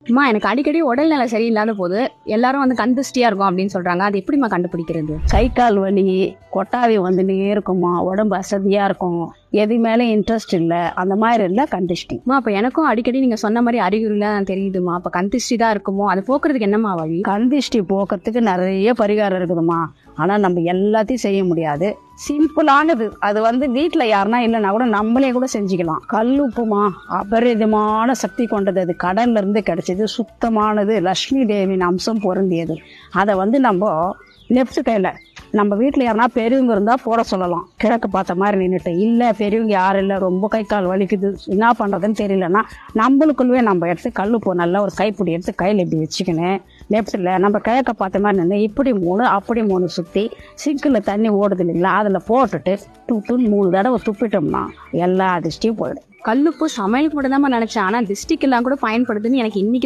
அம்மா எனக்கு அடிக்கடி உடல்நல சரியில்லாத போது எல்லாரும் வந்து கண் திருஷ்டியா இருக்கும் அப்படின்னு சொல்றாங்க. அது எப்படிம்மா கண்டுபிடிக்கிறது? கை கால் வலி, கொட்டாவி வந்துனே இருக்குமா, உடம்பு அசதியாக இருக்கும், எது மேலே இன்ட்ரெஸ்ட் இல்லை, அந்த மாதிரி இருந்தால் கண் திருஷ்டி. அம்மா அப்ப எனக்கும் அடிக்கடி நீங்க சொன்ன மாதிரி அறிகுறிலாம் தெரியுதுமா. அப்ப கண் திருஷ்டி தான் இருக்குமோ? அது போக்குறதுக்கு என்னம்மா வழி? கண் திருஷ்டி போக்குறதுக்கு நிறைய பரிகாரம் இருக்குதுமா. ஆனால் நம்ம எல்லாத்தையும் செய்ய முடியாது. சிம்பிளானது அது வந்து வீட்டில் யாருனா இல்லைன்னா கூட நம்மளே கூட செஞ்சுக்கலாம். கல் உப்புமா அபரிதமான சக்தி கொண்டது. அது கடல்ல இருந்து கிடைச்சது, சுத்தமானது, லக்ஷ்மி தேவியின் அம்சம் பொருந்தியது. அதை வந்து நம்ம லெஃப்ட் கையில் நம்ம வீட்டில் யாருனா பெரியவங்க இருந்தால் போட சொல்லலாம். கிழக்கு பார்த்த மாதிரி நின்றுட்டு, இல்லை பெரியவங்க யாரும் இல்லை, ரொம்ப கை கால் வலிக்குது, என்ன பண்ணுறதுன்னு தெரியலன்னா நம்மளுக்குள்ளவே நம்ம எடுத்து கல்லுப்பூ நல்லா ஒரு கைப்பிடி எடுத்து கையில் இப்படி வச்சுக்கினேன். லெஃப்ட்டில் நம்ம கிழக்க பார்த்த மாதிரி நின்று இப்படி 3 அப்படி 3 சுற்றி சிங்கில் தண்ணி ஓடுது இல்லைங்களா, அதில் போட்டுட்டு துட்டுன்னு 3 தடவை துப்பிட்டோம்னா எல்லா அதிர்ஷ்டியும் போயிடும். கல்லுப்பு சமையல் கூட தான் நினைச்சேன். ஆனா டிஸ்ட்ரிக்ட் எல்லாம் கூட பயன்படுதுன்னு எனக்கு இன்னைக்கு